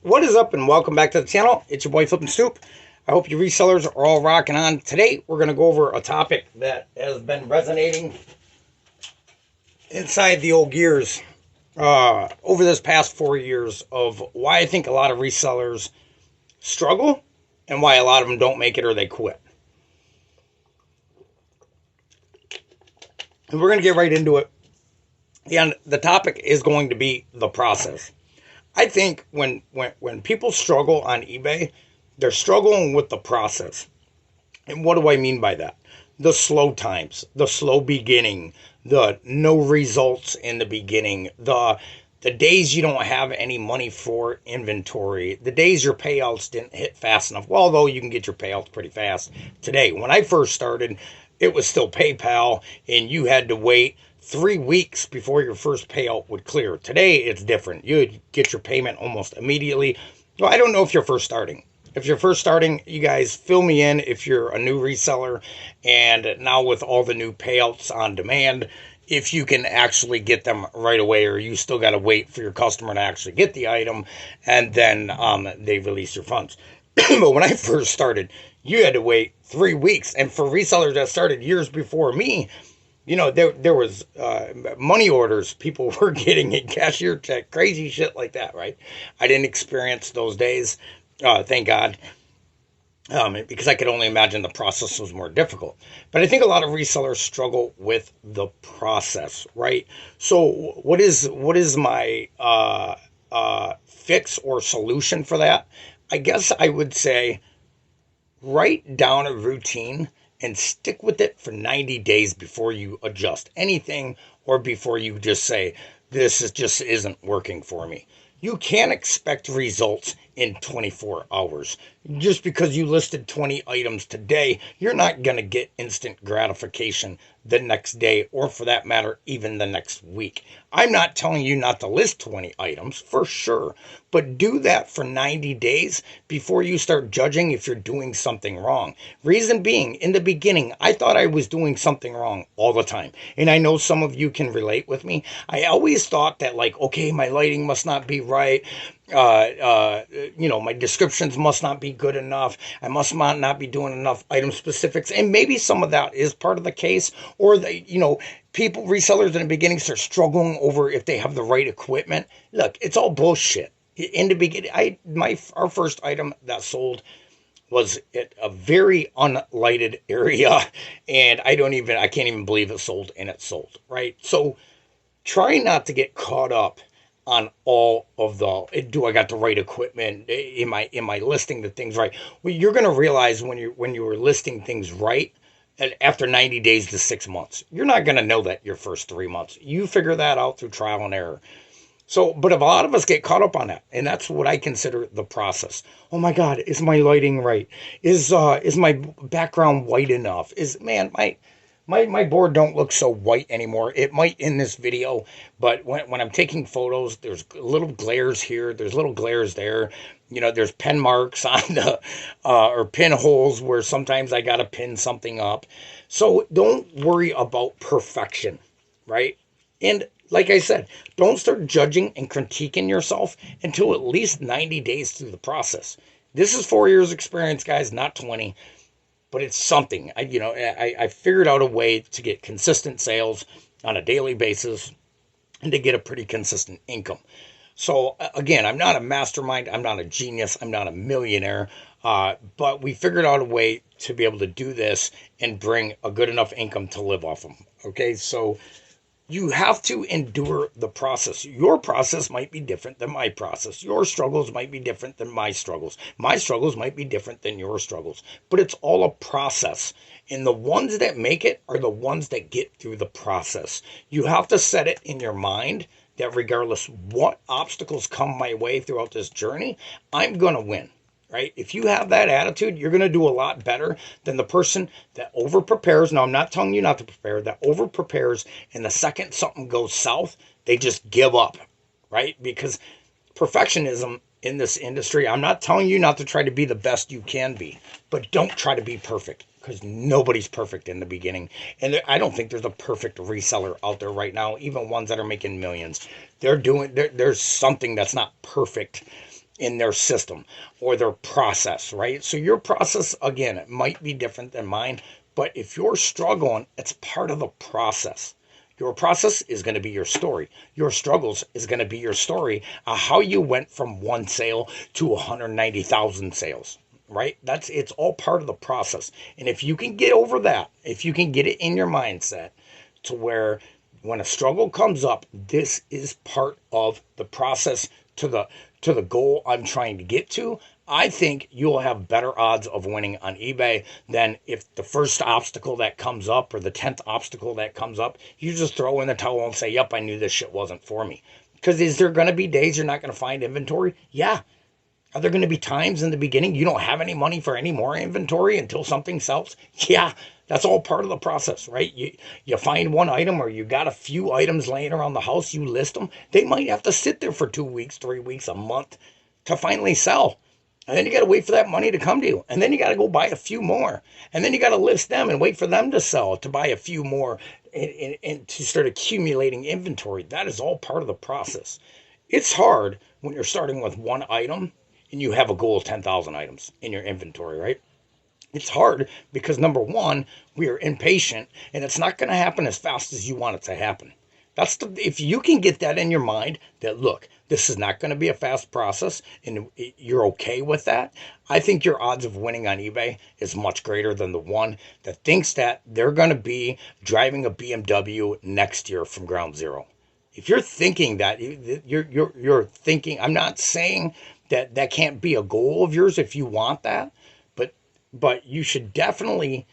What is up, and welcome back to the channel. It's your boy flippinstoop. I hope you resellers are all rocking on. Today we're going to go over a topic that has been resonating inside the old gears over this past 4 years of why I think a lot of resellers struggle and why a lot of them don't make it or they quit. And we're going to get right into it. And the topic is going to be the process. I think when people struggle on eBay, they're struggling with the process. And what do I mean by that? The slow times, the slow beginning, the no results in the beginning, the days you don't have any money for inventory, the days your payouts didn't hit fast enough. Well, although you can get your payouts pretty fast today. When I first started, it was still PayPal, and you had to wait 3 weeks before your first payout would clear. Today, it's different. You get your payment almost immediately. Well, I don't know if you're first starting. If you're first starting, you guys fill me in if you're a new reseller. And now with all the new payouts on demand, if you can actually get them right away, or you still got to wait for your customer to actually get the item, and then they release your funds. But when I first started, you had to wait 3 weeks. And for resellers that started years before me, you know, there was money orders people were getting in cashier check, crazy shit like that, right? I didn't experience those days, thank God, because I could only imagine the process was more difficult. But I think a lot of resellers struggle with the process, right? So what is my fix or solution for that? I guess I would say write down a routine and stick with it for 90 days before you adjust anything, or before you just say, just isn't working for me. You can't expect results in 24 hours. Just because you listed 20 items today, you're not going to get instant gratification the next day, or for that matter, even the next week. I'm not telling you not to list 20 items, for sure, but do that for 90 days before you start judging if you're doing something wrong. Reason being, in the beginning, I thought I was doing something wrong all the time. And I know some of you can relate with me. I always thought that, like, okay, my lighting must not be right. My descriptions must not be good enough. I must not be doing enough item specifics. And maybe some of that is part of the case, or people, resellers in the beginning start struggling over if they have the right equipment. Look, it's all bullshit. In the beginning, our first item that sold was at a very unlighted area, and I can't even believe it sold, and it sold, right? So try not to get caught up on all of do I got the right equipment? Am I listing the things right? Well, you're going to realize when you were listing things right, and after 90 days to 6 months. You're not going to know that your first 3 months. You figure that out through trial and error. So, but a lot of us get caught up on that, and that's what I consider the process. Oh my God, is my lighting right? Is my background white enough? My board don't look so white anymore. It might in this video, but when I'm taking photos, there's little glares here, there's little glares there. There's pen marks on the, or pin holes where sometimes I got to pin something up. So don't worry about perfection, right? And like I said, don't start judging and critiquing yourself until at least 90 days through the process. This is 4 years experience, guys, not 20. But it's something. I figured out a way to get consistent sales on a daily basis and to get a pretty consistent income. So again, I'm not a mastermind. I'm not a genius. I'm not a millionaire. But we figured out a way to be able to do this and bring a good enough income to live off of. Okay, so you have to endure the process. Your process might be different than my process. Your struggles might be different than my struggles. My struggles might be different than your struggles. But it's all a process. And the ones that make it are the ones that get through the process. You have to set it in your mind that regardless what obstacles come my way throughout this journey, I'm going to win. Right? If you have that attitude, you're going to do a lot better than the person that over prepares. Now, I'm not telling you not to prepare, that over prepares, and the second something goes south, they just give up, right? Because perfectionism in this industry, I'm not telling you not to try to be the best you can be, but don't try to be perfect, because nobody's perfect in the beginning. And I don't think there's a perfect reseller out there right now, even ones that are making millions. There's something that's not perfect in their system or their process, right? So your process, again, it might be different than mine, but if you're struggling, it's part of the process. Your process is going to be your story. Your struggles is going to be your story of how you went from one sale to 190,000 sales, right? It's all part of the process. And if you can get over that, if you can get it in your mindset to where when a struggle comes up, this is part of the process to the goal I'm trying to get to, I think you'll have better odds of winning on eBay than if the first obstacle that comes up or the 10th obstacle that comes up, you just throw in the towel and say, yep, I knew this shit wasn't for me. Because is there going to be days you're not going to find inventory? Yeah. Are there going to be times in the beginning you don't have any money for any more inventory until something sells? Yeah, that's all part of the process, right? You find one item or you got a few items laying around the house, you list them. They might have to sit there for 2 weeks, 3 weeks, a month to finally sell. And then you got to wait for that money to come to you. And then you got to go buy a few more. And then you got to list them and wait for them to sell to buy a few more and to start accumulating inventory. That is all part of the process. It's hard when you're starting with one item and you have a goal of 10,000 items in your inventory, right? It's hard because number one, we are impatient and it's not going to happen as fast as you want it to happen. If you can get that in your mind that look, this is not going to be a fast process and you're okay with that, I think your odds of winning on eBay is much greater than the one that thinks that they're going to be driving a BMW next year from ground zero. If you're thinking that, you're thinking, I'm not saying that can't be a goal of yours if you want that, but you should definitely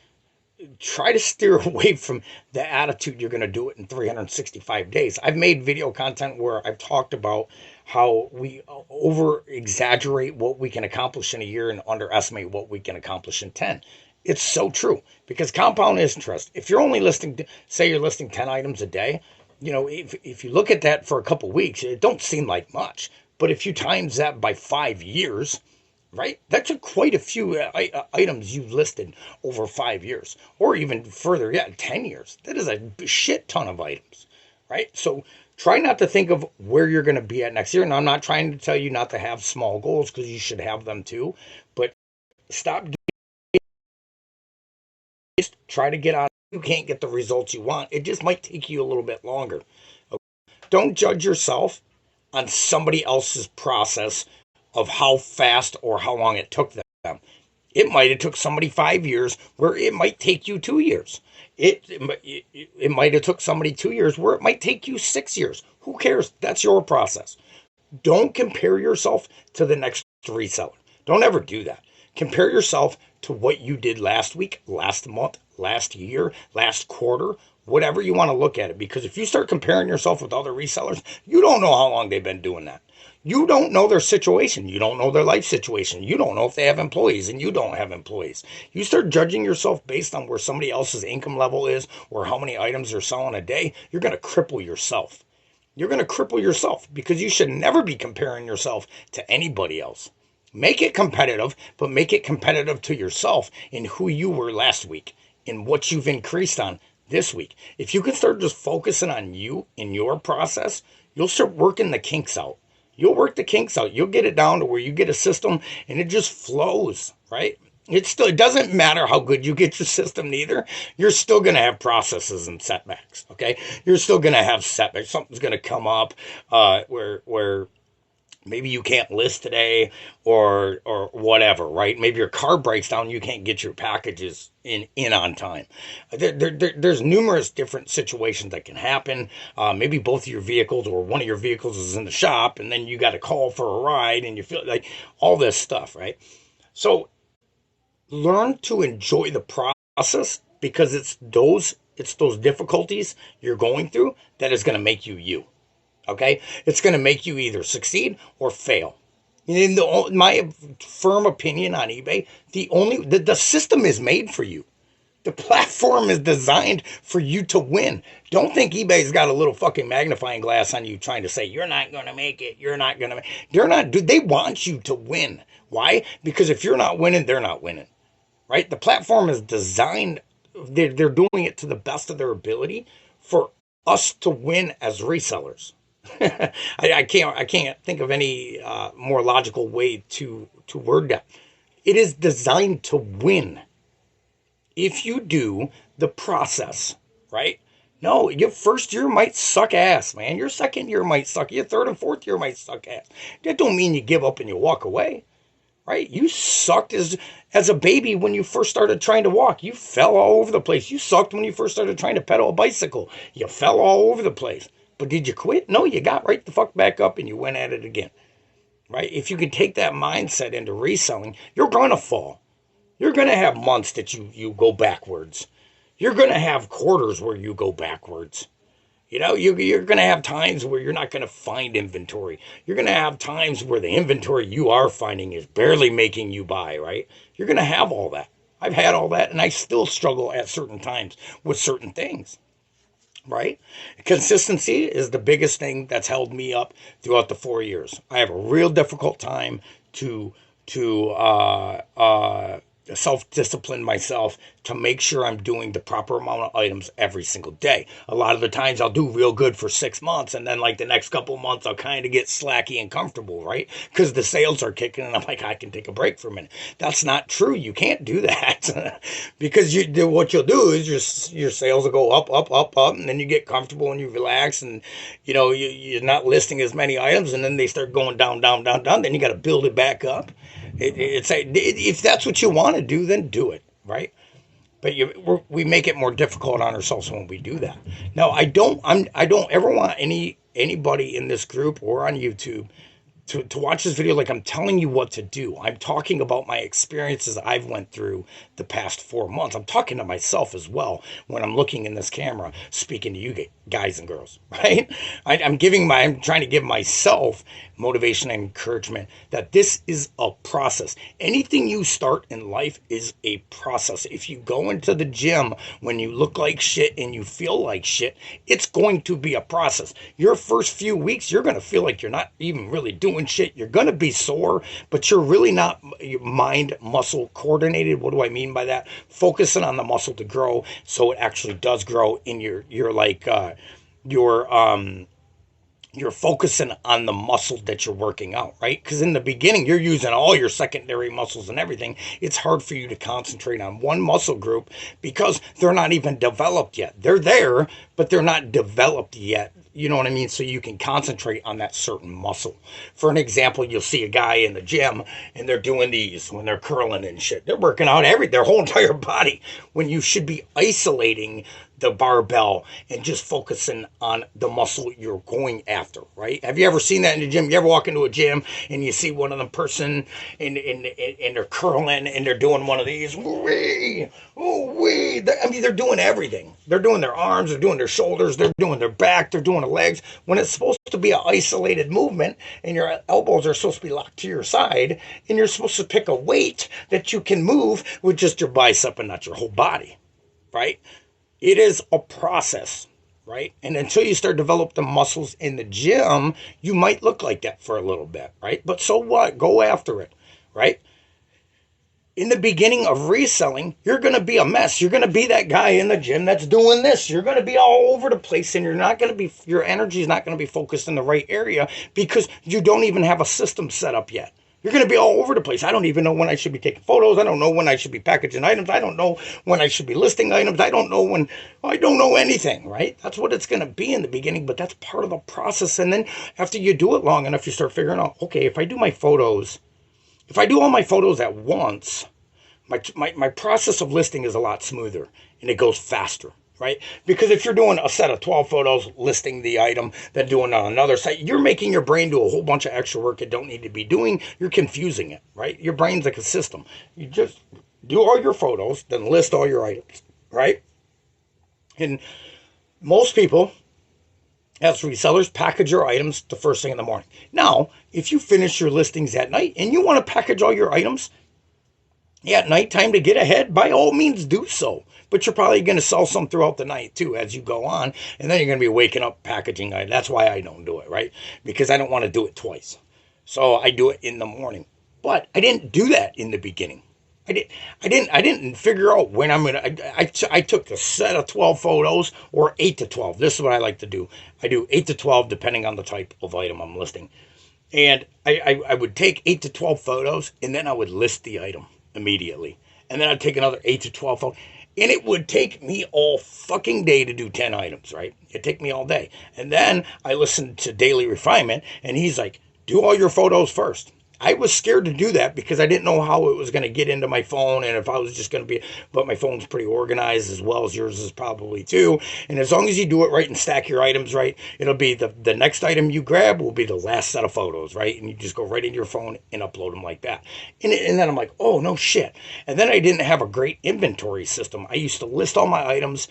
try to steer away from the attitude you're going to do it in 365 days. I've made video content where I've talked about how we over exaggerate what we can accomplish in a year and underestimate what we can accomplish in 10. It's so true because compound interest. If you're only listing, say you're listing 10 items a day, if you look at that for a couple weeks, it don't seem like much. But if you times that by 5 years, right? That's quite a few items you've listed over 5 years, or even further, yeah, 10 years. That is a shit ton of items, right? So try not to think of where you're going to be at next year. And I'm not trying to tell you not to have small goals because you should have them too, but stop. Just try to get on. You can't get the results you want. It just might take you a little bit longer. Don't judge yourself on somebody else's process of how fast or how long it took them. It might have took somebody 5 years where it might take you 2 years. It might have took somebody 2 years where it might take you 6 years. Who cares? That's your process. Don't compare yourself to the next reseller. Don't ever do that. Compare yourself to what you did last week, last month, last year, last quarter, whatever you want to look at it. Because if you start comparing yourself with other resellers, you don't know how long they've been doing that. You don't know their situation. You don't know their life situation. You don't know if they have employees and you don't have employees. You start judging yourself based on where somebody else's income level is or how many items they're selling a day. You're going to cripple yourself. You're going to cripple yourself because you should never be comparing yourself to anybody else. Make it competitive, but make it competitive to yourself in who you were last week and what you've increased on this week. If you can start just focusing on you in your process, you'll start working the kinks out. You'll work the kinks out. You'll get it down to where you get a system and it just flows, right? It doesn't matter how good you get your system neither. You're still going to have processes and setbacks, okay? You're still going to have setbacks. Something's going to come up where maybe you can't list today or whatever, right? Maybe your car breaks down, you can't get your packages in on time. There's numerous different situations that can happen. Maybe both of your vehicles or one of your vehicles is in the shop and then you got to call for a ride and you feel like all this stuff, right? So learn to enjoy the process because it's those difficulties you're going through that is going to make you you. Okay, it's going to make you either succeed or fail. In my firm opinion on eBay, the system is made for you. The platform is designed for you to win. Don't think eBay's got a little fucking magnifying glass on you trying to say you're not going to make it. You're not going to. They're not. They want you to win. Why? Because if you're not winning, they're not winning. Right? The platform is designed. They're doing it to the best of their ability for us to win as resellers. I can't think of any more logical way to word that. It is designed to win. If you do the process, right? No, your first year might suck ass, man. Your second year might suck. Your third and fourth year might suck ass. That don't mean you give up and you walk away, right? You sucked as a baby when you first started trying to walk. You fell all over the place. You sucked when you first started trying to pedal a bicycle. You fell all over the place. But did you quit? No, you got right the fuck back up and you went at it again, right? If you can take that mindset into reselling, you're gonna fall. You're going to have months that you go backwards. You're going to have quarters where you go backwards. You're going to have times where you're not going to find inventory. You're going to have times where the inventory you are finding is barely making you buy, right? You're going to have all that. I've had all that, and I still struggle at certain times with certain things, right? Consistency is the biggest thing that's held me up throughout the 4 years. I have a real difficult time to self-discipline myself to make sure I'm doing the proper amount of items every single day. A lot of the times I'll do real good for 6 months, and then like the next couple of months I'll kind of get slacky and comfortable, right? Because the sales are kicking and I'm like, I can take a break for a minute. That's not true. You can't do that because what you'll do is your sales will go up, up, up, up, and then you get comfortable and you relax, and you're not listing as many items, and then they start going down, down, down, down. Then you got to build it back up. If that's what you want to do, then do it, right? But we make it more difficult on ourselves when we do that. Now, I don't ever want anybody in this group or on YouTube to watch this video like I'm telling you what to do. I'm talking about my experiences I've went through the past 4 months. I'm talking to myself as well when I'm looking in this camera, speaking to you guys and girls, right? I'm trying to give myself motivation and encouragement that this is a process. Anything you start in life is a process. If you go into the gym when you look like shit and you feel like shit, it's going to be a process. Your first few weeks, you're going to feel like you're not even really doing shit. You're going to be sore, but you're really not mind muscle coordinated. What do I mean by that? Focusing on the muscle to grow so it actually does grow in you're focusing on the muscle that you're working out, right? Because in the beginning, you're using all your secondary muscles and everything. It's hard for you to concentrate on one muscle group because they're not even developed yet. They're there, but they're not developed yet. You know what I mean? So you can concentrate on that certain muscle. For an example, you'll see a guy in the gym and they're doing these when they're curling and shit. They're working out their whole entire body when you should be isolating the barbell and just focusing on the muscle you're going after, right? Have you ever seen that in the gym? You ever walk into a gym and you see one of them person and they're curling and they're doing one of these? Wee, oh, wee. They're doing everything. They're doing their arms, they're doing their shoulders, they're doing their back, they're doing the legs. When it's supposed to be an isolated movement and your elbows are supposed to be locked to your side and you're supposed to pick a weight that you can move with just your bicep and not your whole body, right? It is a process, right? And until you start developing the muscles in the gym, you might look like that for a little bit, right? But so what? Go after it, right? In the beginning of reselling, you're going to be a mess. You're going to be that guy in the gym that's doing this. You're going to be all over the place, and your energy is not going to be focused in the right area because you don't even have a system set up yet. You're going to be all over the place. I don't even know when I should be taking photos. I don't know when I should be packaging items. I don't know when I should be listing items. I don't know anything, right? That's what it's going to be in the beginning, but that's part of the process. And then after you do it long enough, you start figuring out, okay, if I do all my photos at once, my process of listing is a lot smoother and it goes faster. Right? Because if you're doing a set of 12 photos listing the item, then doing on another site, you're making your brain do a whole bunch of extra work it don't need to be doing. You're confusing it, right? Your brain's like a system. You just do all your photos, then list all your items, right? And most people, as resellers, package your items the first thing in the morning. Now, if you finish your listings at night and you want to package all your items at nighttime to get ahead, by all means do so. But you're probably going to sell some throughout the night too as you go on. And then you're going to be waking up packaging. That's why I don't do it, right? Because I don't want to do it twice. So I do it in the morning. But I didn't do that in the beginning. I didn't figure out when I'm gonna. I took a set of 12 photos or 8 to 12. This is what I like to do. I do 8 to 12 depending on the type of item I'm listing, and I would take 8 to 12 photos, and then I would list the item immediately, and then I'd take another 8 to 12 photos. And it would take me all fucking day to do 10 items, right? It'd take me all day. And then I listened to Daily Refinement, and he's like, do all your photos first. I was scared to do that because I didn't know how it was going to get into my phone and if I was just going to be, but my phone's pretty organized as well as yours is probably too. And as long as you do it right and stack your items right, it'll be the next item you grab will be the last set of photos, right? And you just go right into your phone and upload them like that. And then I'm like, oh, no shit. And then I didn't have a great inventory system. I used to list all my items.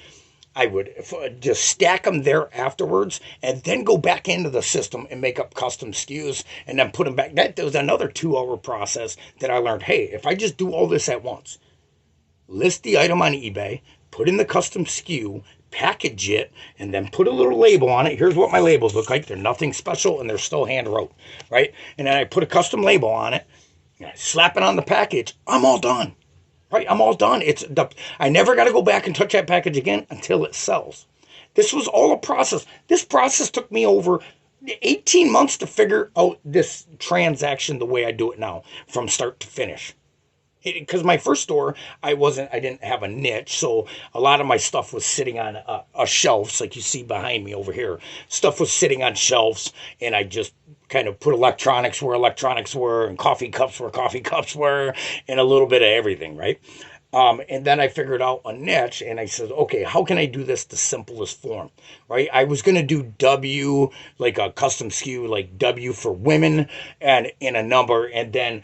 I would just stack them there afterwards and then go back into the system and make up custom SKUs and then put them back. That was another 2-hour process that I learned. Hey, if I just do all this at once, list the item on eBay, put in the custom SKU, package it, and then put a little label on it. Here's what my labels look like. They're nothing special and they're still hand wrote, right? And then I put a custom label on it, and I slap it on the package. I'm all done. Right, I'm all done. I never got to go back and touch that package again until it sells. This was all a process. This process took me over 18 months to figure out this transaction the way I do it now, from start to finish. Because my first store, I didn't have a niche, so a lot of my stuff was sitting on shelves, like you see behind me over here. Stuff was sitting on shelves, and I just kind of put electronics where electronics were, and coffee cups where coffee cups were, and a little bit of everything, right? And then I figured out a niche, and I said, okay, how can I do this the simplest form, right? I was going to do W, like a custom SKU, like W for women and in a number, and then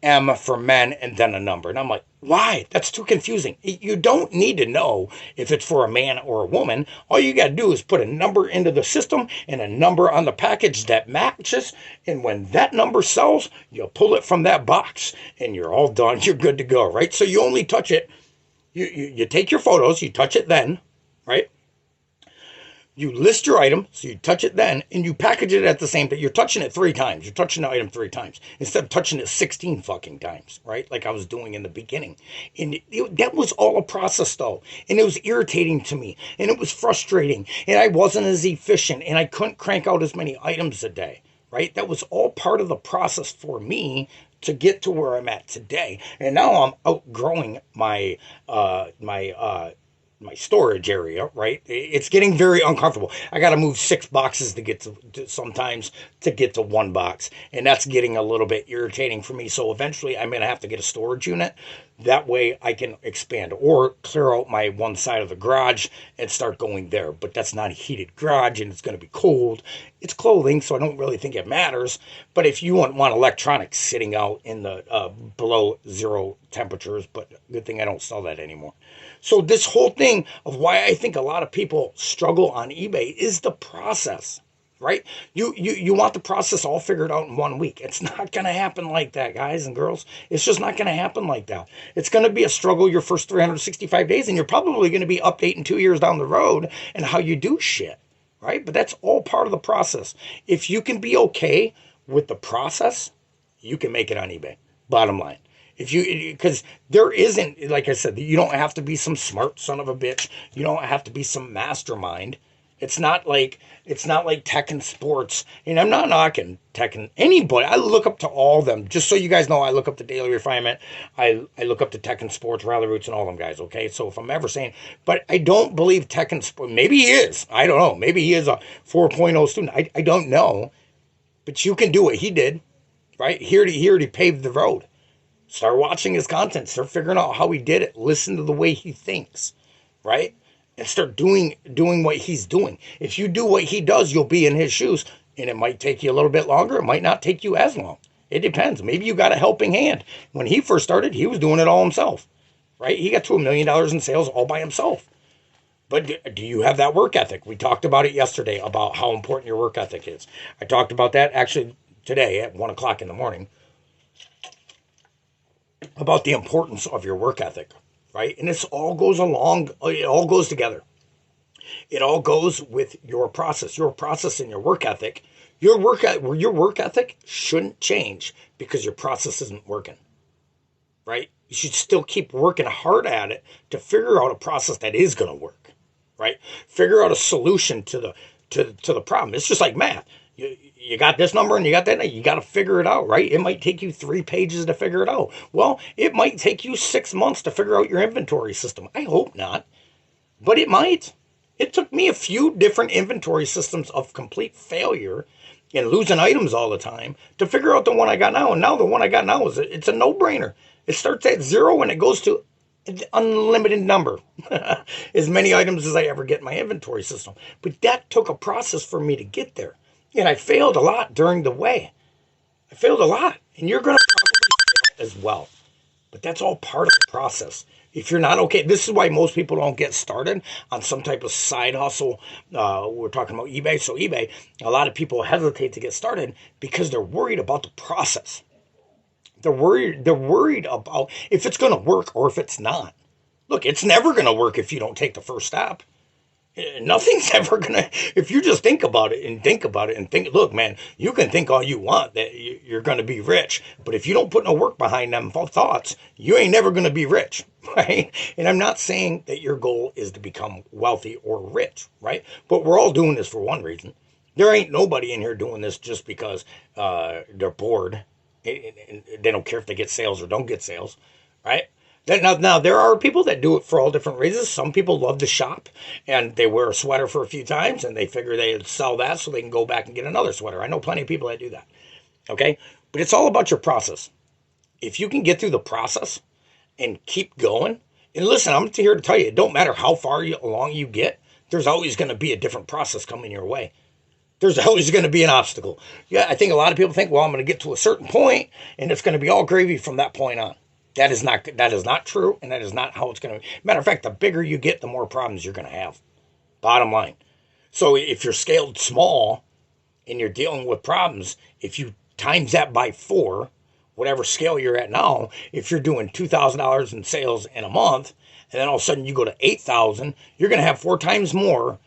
M for men, and then a number. And I'm like, why? That's too confusing. You don't need to know if it's for a man or a woman. All you got to do is put a number into the system and a number on the package that matches. And when that number sells, you'll pull it from that box and you're all done. You're good to go, right? So you only touch it. You take your photos, you touch it then, right? You list your item, so you touch it then, and you package it at the same time. You're touching it 3 times. You're touching the item 3 times instead of touching it 16 fucking times, right? Like I was doing in the beginning. And that was all a process, though. And it was irritating to me, and it was frustrating, and I wasn't as efficient, and I couldn't crank out as many items a day, right? That was all part of the process for me to get to where I'm at today. And now I'm outgrowing my storage area, right? It's getting very uncomfortable. I got to move 6 boxes to get to sometimes to get to 1 box. And that's getting a little bit irritating for me. So eventually I'm going to have to get a storage unit. That way I can expand or clear out my one side of the garage and start going there. But that's not a heated garage and it's going to be cold. It's clothing, so I don't really think it matters. But if you want electronics sitting out in the below 0 temperatures, but good thing I don't sell that anymore. So this whole thing of why I think a lot of people struggle on eBay is the process, right? You want the process all figured out in 1 week. It's not going to happen like that, guys and girls. It's just not going to happen like that. It's going to be a struggle your first 365 days, and you're probably going to be updating 2 years down the road and how you do shit, right? But that's all part of the process. If you can be okay with the process, you can make it on eBay. Bottom line. Because there isn't, like I said, you don't have to be some smart son of a bitch. You don't have to be some mastermind. It's not like tech and sports. And I'm not knocking tech and anybody. I look up to all of them. Just so you guys know, I look up to Daily Refinement. I look up to tech and sports, Rally Roots, and all them guys, okay? So if I'm ever saying, but I don't believe tech and sport. Maybe he is. I don't know. Maybe he is a 4.0 student. I don't know. But you can do what he did, right? Here he paved the road. Start watching his content. Start figuring out how he did it. Listen to the way he thinks, right? And start doing what he's doing. If you do what he does, you'll be in his shoes. And it might take you a little bit longer. It might not take you as long. It depends. Maybe you got a helping hand. When he first started, he was doing it all himself, right? He got to $1 million in sales all by himself. But do you have that work ethic? We talked about it yesterday about how important your work ethic is. I talked about that actually today at 1 o'clock in the morning. About the importance of your work ethic, right? And this all goes along, it all goes together. It all goes with your process and your work ethic. Your work ethic shouldn't change because your process isn't working. right? You should still keep working hard at it to figure out a process that is going to work, right? Figure out a solution to the problem. It's just like math. You got this number and you got that. You got to figure it out, right? It might take you 3 pages to figure it out. Well, it might take you 6 months to figure out your inventory system. I hope not, but it might. It took me a few different inventory systems of complete failure and losing items all the time to figure out the one I got now. And now the one I got now it's a no-brainer. It starts at 0 and it goes to an unlimited number. As many items as I ever get in my inventory system. But that took a process for me to get there. And I failed a lot during the way. I failed a lot. And you're going to probably fail as well. But that's all part of the process. If you're not okay, this is why most people don't get started on some type of side hustle. We're talking about eBay. So eBay, a lot of people hesitate to get started because they're worried about the process. They're worried about if it's going to work or if it's not. Look, it's never going to work if you don't take the first step. Nothing's ever going to, if you just think about it and think, look, man, you can think all you want that you're going to be rich. But if you don't put no work behind them thoughts, you ain't never going to be rich, right? And I'm not saying that your goal is to become wealthy or rich, right? But we're all doing this for one reason. There ain't nobody in here doing this just because they're bored. And they don't care if they get sales or don't get sales, right? Now, there are people that do it for all different reasons. Some people love to shop, and they wear a sweater for a few times, and they figure they sell that so they can go back and get another sweater. I know plenty of people that do that, okay? But it's all about your process. If you can get through the process and keep going, and listen, I'm here to tell you, it don't matter how far along you get, there's always going to be a different process coming your way. There's always going to be an obstacle. Yeah, I think a lot of people think, well, I'm going to get to a certain point, and it's going to be all gravy from that point on. That is not true, and that is not how it's going to be. Matter of fact, the bigger you get, the more problems you're going to have. Bottom line. So if you're scaled small and you're dealing with problems, if you times that by 4, whatever scale you're at now, if you're doing $2,000 in sales in a month, and then all of a sudden you go to 8,000, you're going to have 4 times more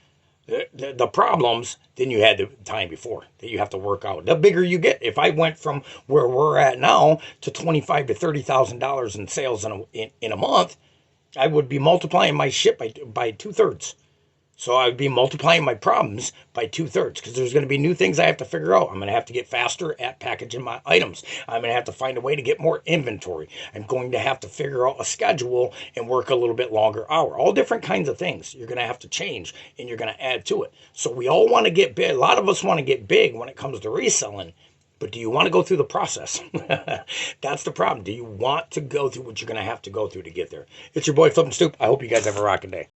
the problems than you had the time before that you have to work out. The bigger you get. If I went from where we're at now to $25,000 to $30,000 in sales in a month, I would be multiplying my shit by 2/3. So I would be multiplying my problems by 2/3 because there's going to be new things I have to figure out. I'm going to have to get faster at packaging my items. I'm going to have to find a way to get more inventory. I'm going to have to figure out a schedule and work a little bit longer hour. All different kinds of things you're going to have to change and you're going to add to it. So we all want to get big. A lot of us want to get big when it comes to reselling. But do you want to go through the process? That's the problem. Do you want to go through what you're going to have to go through to get there? It's your boy Flip and Stoop. I hope you guys have a rocking day.